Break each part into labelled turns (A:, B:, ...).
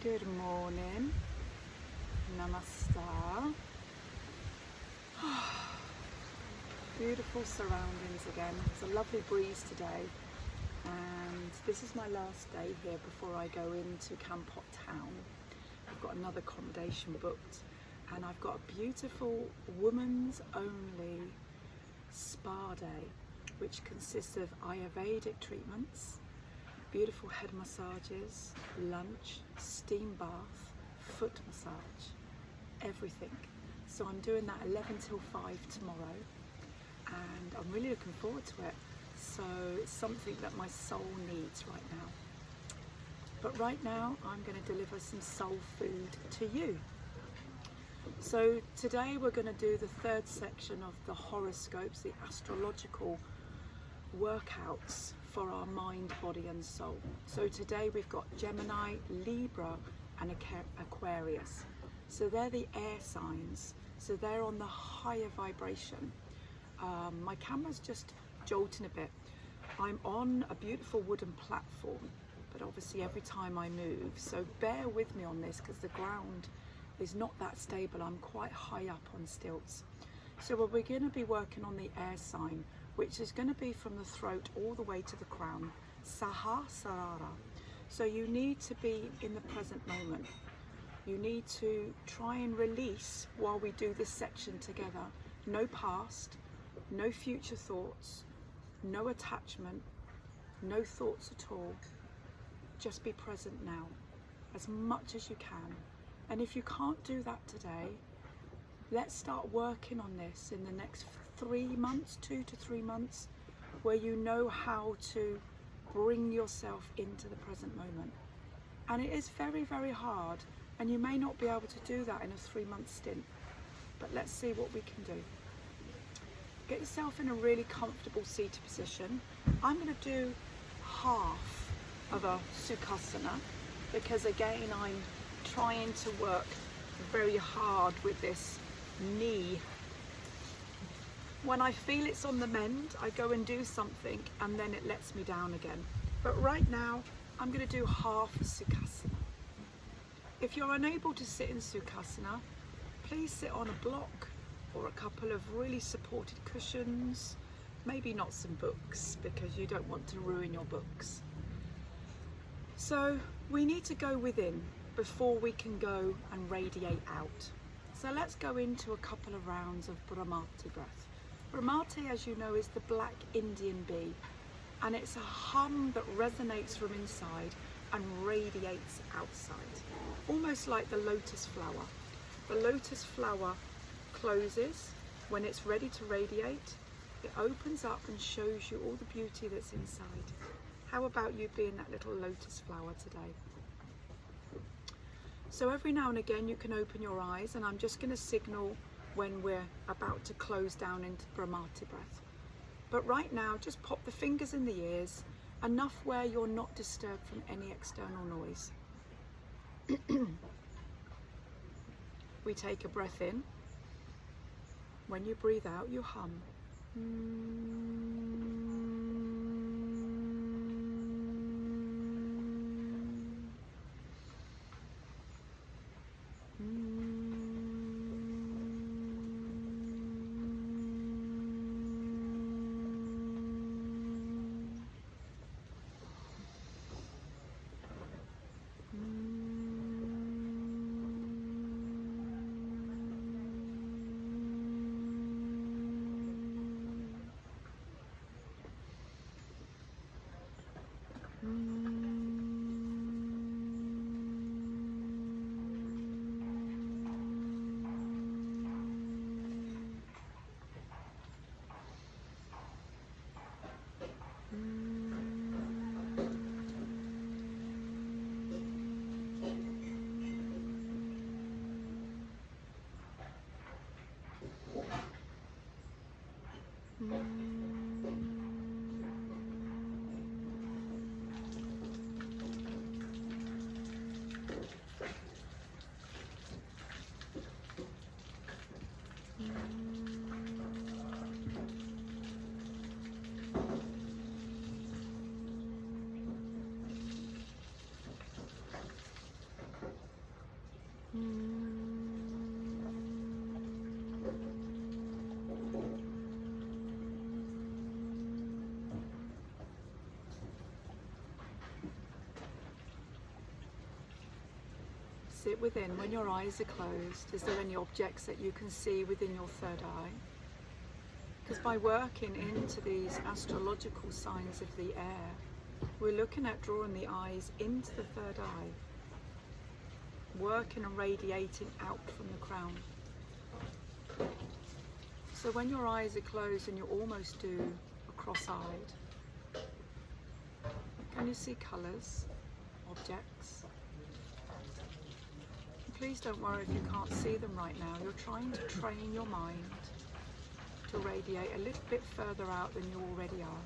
A: Good morning. Namaste. Beautiful surroundings again. It's a lovely breeze today, and this is my last day here before I go into Kampot town. I've got another accommodation booked, and I've got a beautiful woman's only spa day, which consists of Ayurvedic treatments, beautiful head massages, lunch, steam bath, foot massage, everything. So I'm doing that 11 till 5 tomorrow, and I'm really looking forward to it. So it's something that my soul needs right now. But right now I'm going to deliver some soul food to you. So today we're going to do the third section of the horoscopes, the astrological workouts for our mind, body and soul. So today we've got Gemini, Libra and Aquarius. So they're the air signs, so they're on the higher vibration. My camera's just jolting a bit. I'm on a beautiful wooden platform, but obviously every time I move, so bear with me on this because the ground is not that stable. I'm quite high up on stilts. So we're going to be working on the air sign, which is going to be from the throat all the way to the crown, Sahasrara. So you need to be in the present moment. You need to try and release while we do this section together. No past, no future thoughts, no attachment, no thoughts at all. Just be present now as much as you can. And if you can't do that today, let's start working on this in the next 3 months, 2 to 3 months, where you know how to bring yourself into the present moment. And it is very, very hard, and you may not be able to do that in a 3-month stint, but let's see what we can do. Get yourself in a really comfortable seated position. I'm going to do half of a Sukhasana because again I'm trying to work very hard with this knee. When I feel it's on the mend, I go and do something and then it lets me down again. But right now I'm going to do half a Sukhasana. If you're unable to sit in Sukhasana, please sit on a block or a couple of really supported cushions, maybe not some books because you don't want to ruin your books. So we need to go within before we can go and radiate out. So let's go into a couple of rounds of Bhramati breath. Bhramati, as you know, is the black Indian bee, and it's a hum that resonates from inside and radiates outside, almost like the lotus flower. The lotus flower closes when it's ready to radiate. It opens up and shows you all the beauty that's inside. How about you being that little lotus flower today? So every now and again you can open your eyes, and I'm just going to signal when we're about to close down into Bhramati breath. But right now just pop the fingers in the ears, enough where you're not disturbed from any external noise. We take a breath in. When you breathe out, you hum. Sit within when your eyes are closed. Is there any objects that you can see within your third eye? Because by working into these astrological signs of the air, we're looking at drawing the eyes into the third eye, working and radiating out from the crown. So when your eyes are closed and you almost do a cross-eyed, can you see colours, objects? And please don't worry if you can't see them right now. You're trying to train your mind to radiate a little bit further out than you already are.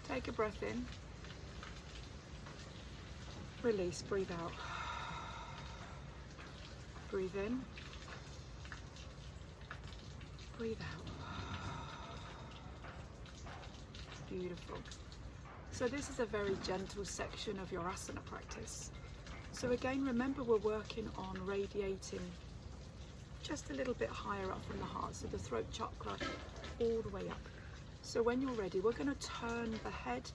A: Take a breath in. Release, breathe out. Breathe in. Breathe out. Beautiful. So this is a very gentle section of your asana practice. So again, remember we're working on radiating just a little bit higher up from the heart, so the throat chakra all the way up. So when you're ready, we're going to turn the head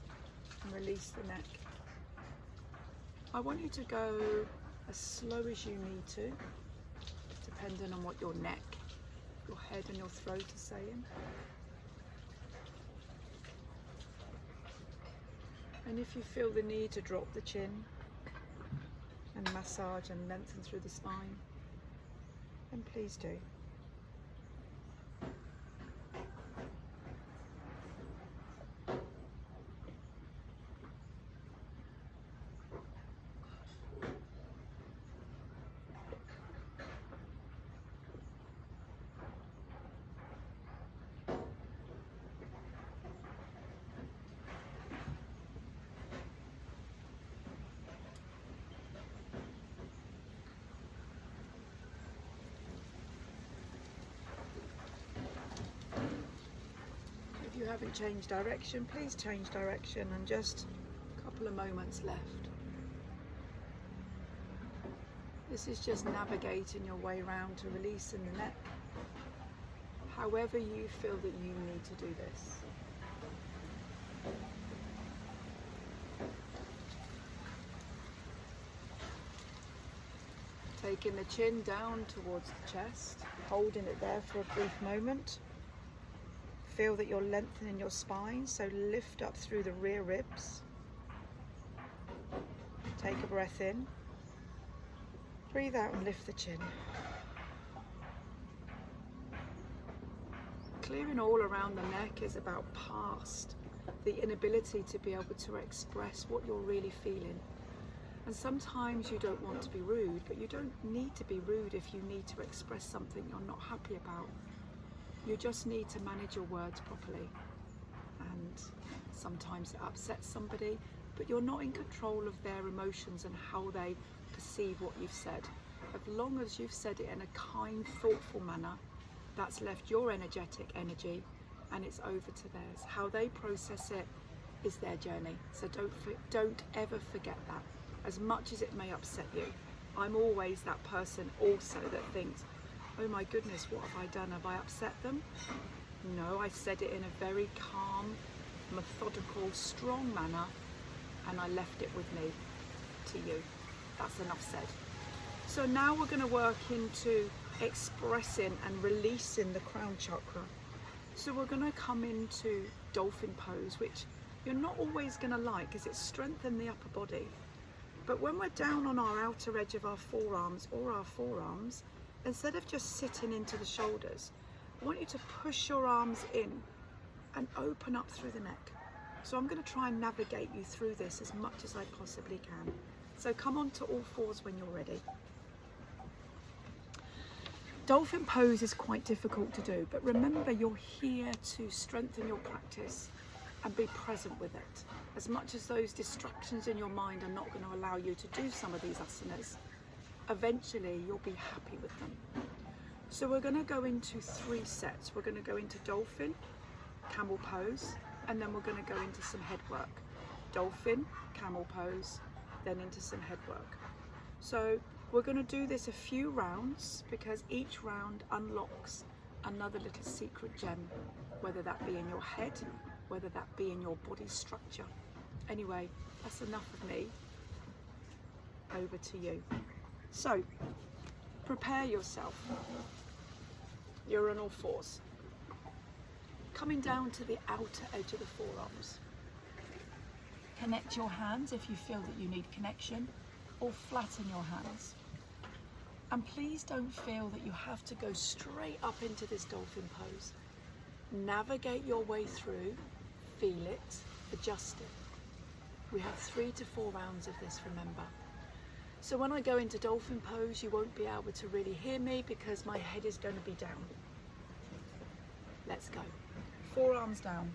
A: and release the neck. I want you to go as slow as you need to, depending on what your neck, your head and your throat are saying. And if you feel the need to drop the chin and massage and lengthen through the spine, then please do. If you haven't changed direction, please change direction, and just a couple of moments left. This is just navigating your way around to releasing the neck, however you feel that you need to do this. Taking the chin down towards the chest, holding it there for a brief moment. Feel that you're lengthening your spine, so lift up through the rear ribs. Take a breath in. Breathe out and lift the chin. Clearing all around the neck is about past the inability to be able to express what you're really feeling. And sometimes you don't want to be rude, but you don't need to be rude if you need to express something you're not happy about. You just need to manage your words properly. And sometimes it upsets somebody, but you're not in control of their emotions and how they perceive what you've said. As long as you've said it in a kind, thoughtful manner, that's left your energetic energy and it's over to theirs. How they process it is their journey. So don't ever forget that. As much as it may upset you, I'm always that person also that thinks, oh my goodness, what have I done? Have I upset them? No, I said it in a very calm, methodical, strong manner, and I left it with me to you. That's enough said. So now we're going to work into expressing and releasing the crown chakra. So we're going to come into dolphin pose, which you're not always going to like because it's strengthened the upper body. But when we're down on our outer edge of our forearms or our forearms, instead of just sitting into the shoulders, I want you to push your arms in and open up through the neck. So I'm going to try and navigate you through this as much as I possibly can. So come on to all fours when you're ready. Dolphin pose is quite difficult to do, but remember you're here to strengthen your practice and be present with it. As much as those distractions in your mind are not going to allow you to do some of these asanas, eventually you'll be happy with them. So we're going to go into 3 sets. We're going to go into dolphin, camel pose, and then we're going to go into some head work. Dolphin, camel pose, then into some head work. So we're going to do this a few rounds because each round unlocks another little secret gem, whether that be in your head, whether that be in your body structure. Anyway, that's enough of me. Over to you. So, prepare yourself. You're on all fours. Coming down to the outer edge of the forearms. Connect your hands if you feel that you need connection, or flatten your hands. And please don't feel that you have to go straight up into this dolphin pose. Navigate your way through, feel it, adjust it. We have 3 to 4 rounds of this, remember. So when I go into dolphin pose, you won't be able to really hear me because my head is going to be down. Let's go. Forearms down.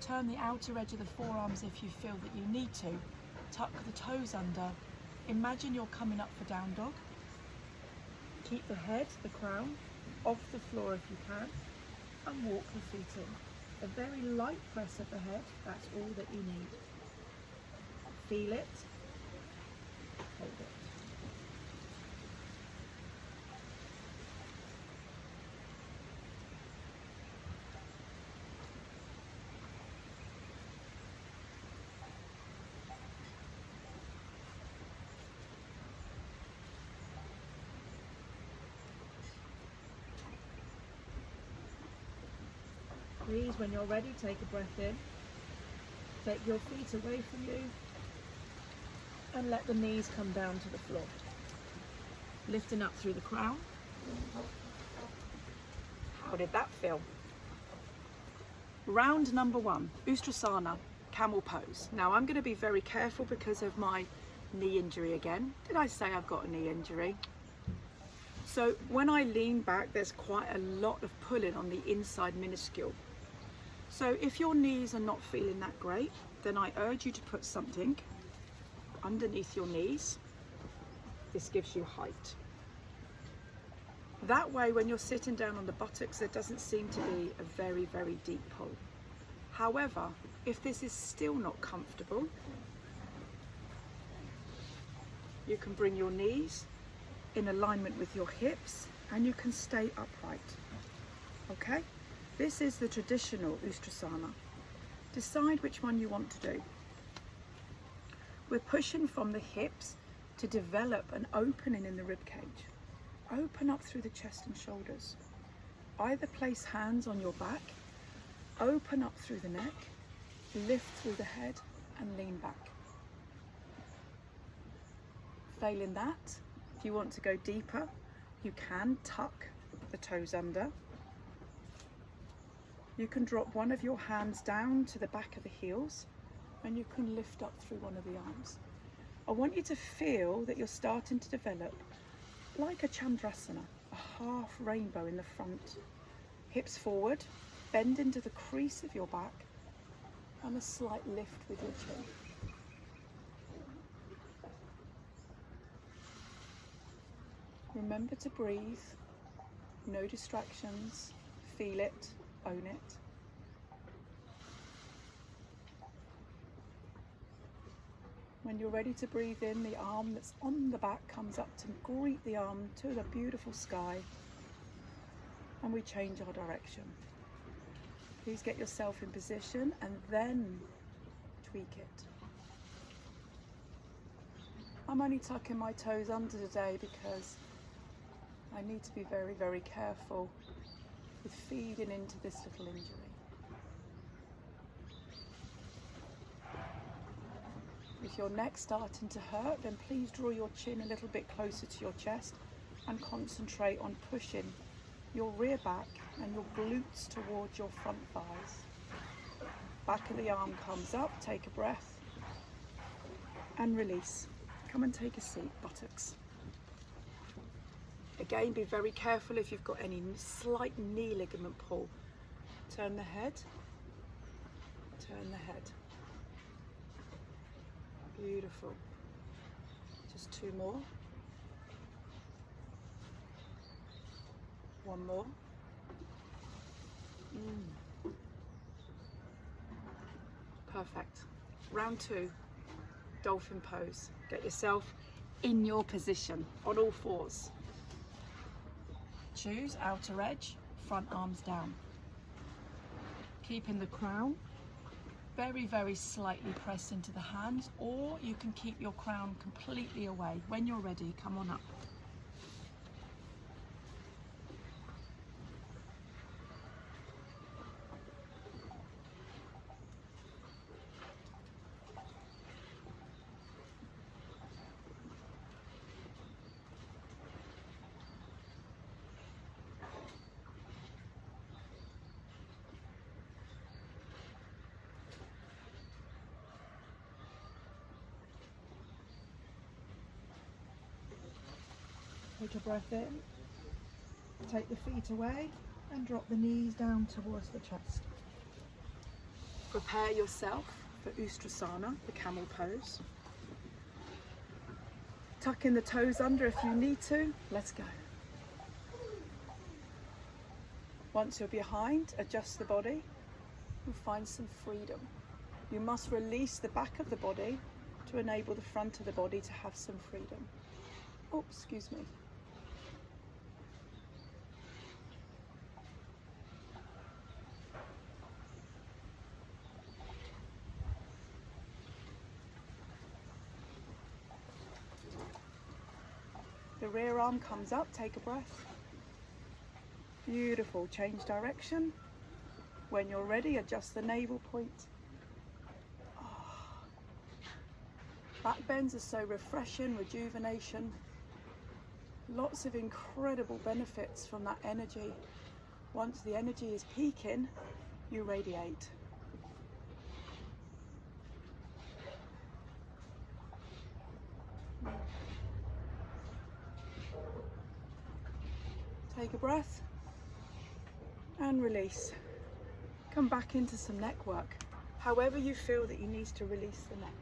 A: Turn the outer edge of the forearms if you feel that you need to. Tuck the toes under. Imagine you're coming up for down dog. Keep the head, the crown, off the floor if you can, and walk the feet in. A very light press of the head, that's all that you need. Feel it, hold it. Please, when you're ready, take a breath in. Take your feet away from you and let the knees come down to the floor. Lifting up through the crown. How did that feel? Round number 1, Ustrasana, camel pose. Now I'm going to be very careful because of my knee injury again. Did I say I've got a knee injury? So when I lean back, there's quite a lot of pulling on the inside minuscule. So if your knees are not feeling that great, then I urge you to put something underneath your knees. This gives you height. That way, when you're sitting down on the buttocks, there doesn't seem to be a very, very deep pull. However, if this is still not comfortable, you can bring your knees in alignment with your hips and you can stay upright. Okay? This is the traditional Ustrasana. Decide which one you want to do. We're pushing from the hips to develop an opening in the rib cage. Open up through the chest and shoulders. Either place hands on your back, open up through the neck, lift through the head and lean back. Failing that, if you want to go deeper, you can tuck the toes under. You can drop one of your hands down to the back of the heels and you can lift up through one of the arms. I want you to feel that you're starting to develop like a Chandrasana, a half rainbow in the front. Hips forward, bend into the crease of your back and a slight lift with your chin. Remember to breathe, no distractions, feel it, own it. When you're ready to breathe in, the arm that's on the back comes up to greet the arm to the beautiful sky, and we change our direction. Please get yourself in position and then tweak it. I'm only tucking my toes under today because I need to be very, very careful with feeding into this little injury. If your neck's starting to hurt, then please draw your chin a little bit closer to your chest and concentrate on pushing your rear back and your glutes towards your front thighs. Back of the arm comes up, take a breath and release. Come and take a seat, buttocks. Again, be very careful if you've got any slight knee ligament pull. Turn the head, turn the head. Beautiful. Just 2 more. 1 more. Perfect. Round 2, dolphin pose. Get yourself in your position on all fours. Choose outer edge, front arms down. Keeping the crown very, very slightly press into the hands, or you can keep your crown completely away. When you're ready, come on up. Take a breath in, take the feet away and drop the knees down towards the chest. Prepare yourself for Ustrasana, the camel pose. Tuck in the toes under if you need to. Let's go. Once you're behind, adjust the body and find some freedom. You must release the back of the body to enable the front of the body to have some freedom. Oh, excuse me. The rear arm comes up, take a breath. Beautiful, change direction. When you're ready, adjust the navel point. Oh. Back bends are so refreshing, rejuvenation. Lots of incredible benefits from that energy. Once the energy is peaking, you radiate. Take a breath and release. Come back into some neck work. However you feel that you need to release the neck.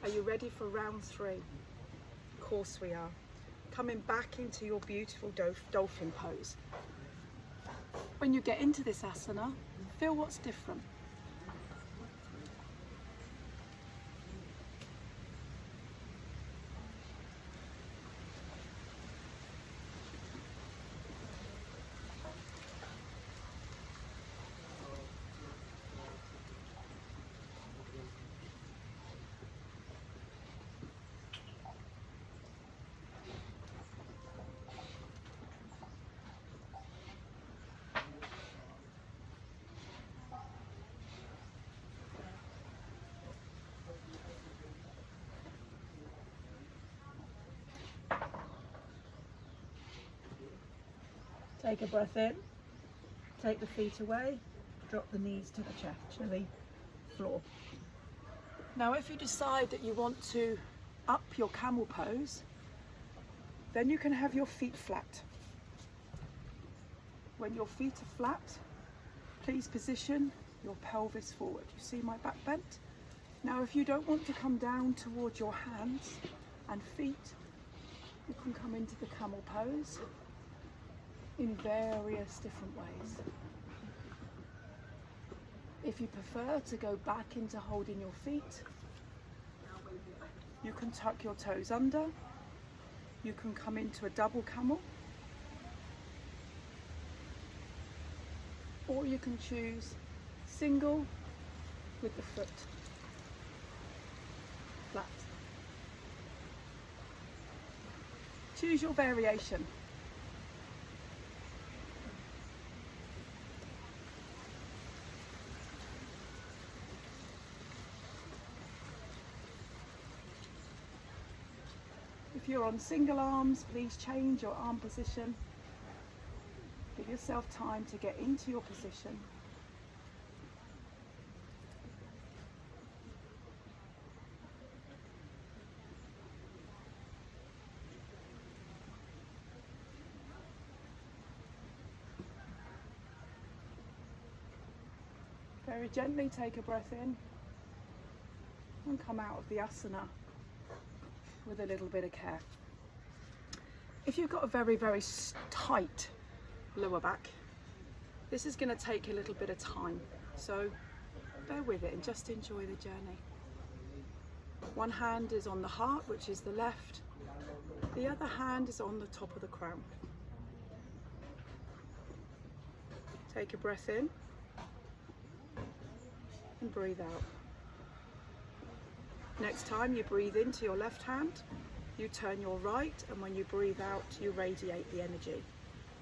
A: Are you ready for round 3? Of course we are. Coming back into your beautiful dolphin pose. When you get into this asana, feel what's different. Take a breath in, take the feet away, drop the knees to the chest, to the floor. Now if you decide that you want to up your camel pose, then you can have your feet flat. When your feet are flat, please position your pelvis forward. You see my back bent? Now if you don't want to come down towards your hands and feet, you can come into the camel pose in various different ways. If you prefer to go back into holding your feet, you can tuck your toes under, you can come into a double camel, or you can choose single with the foot flat. Choose your variation. If you're on single arms, please change your arm position. Give yourself time to get into your position. Very gently take a breath in and come out of the asana with a little bit of care. If you've got a very, very tight lower back, this is going to take a little bit of time, so bear with it and just enjoy the journey. One hand is on the heart, which is the left. The other hand is on the top of the crown. Take a breath in and breathe out. Next time you breathe into your left hand, you turn your right, and when you breathe out, you radiate the energy.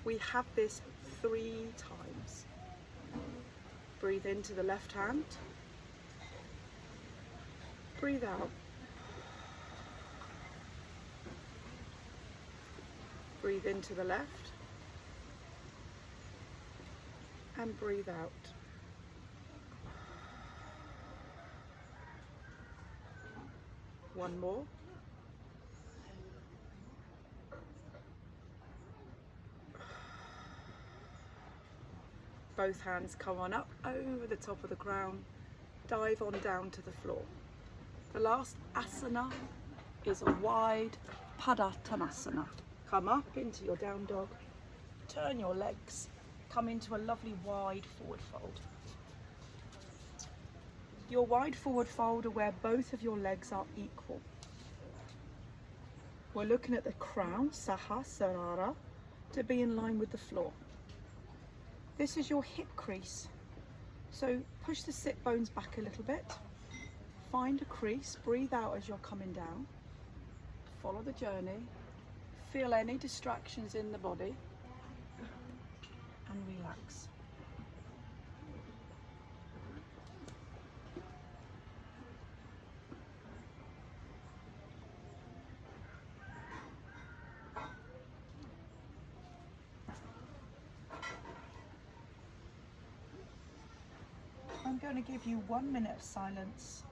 A: We have this 3 times. Breathe into the left hand. Breathe out. Breathe into the left. And breathe out. One more. Both hands come on up over the top of the crown. Dive on down to the floor. The last asana is a wide Padottanasana. Come up into your down dog. Turn your legs. Come into a lovely wide forward fold. Your wide forward fold are where both of your legs are equal. We're looking at the crown, Sahasrara, to be in line with the floor. This is your hip crease. So push the sit bones back a little bit. Find a crease, breathe out as you're coming down. Follow the journey. Feel any distractions in the body and relax. I'm going to give you 1 minute of silence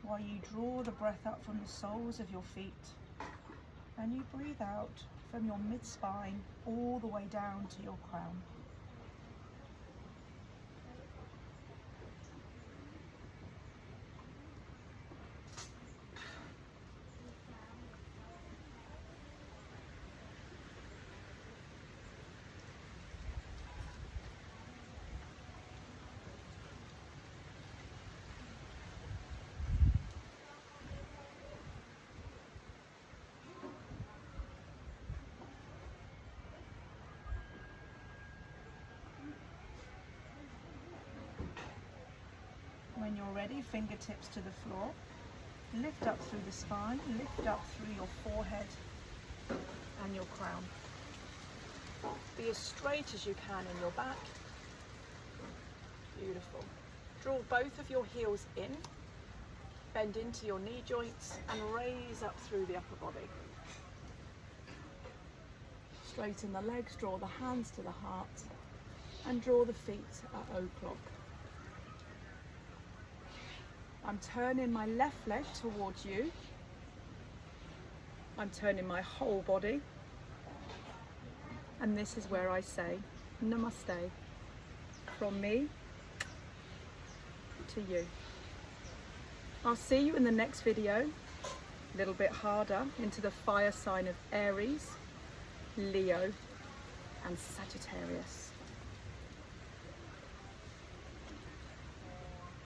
A: while you draw the breath up from the soles of your feet and you breathe out from your mid-spine all the way down to your crown. When you're ready, fingertips to the floor. Lift up through the spine, lift up through your forehead and your crown. Be as straight as you can in your back. Beautiful. Draw both of your heels in, bend into your knee joints and raise up through the upper body. Straighten the legs, draw the hands to the heart and draw the feet at O-clock. I'm turning my left leg towards you. I'm turning my whole body. And this is where I say, Namaste, from me to you. I'll see you in the next video, a little bit harder, into the fire sign of Aries, Leo, and Sagittarius.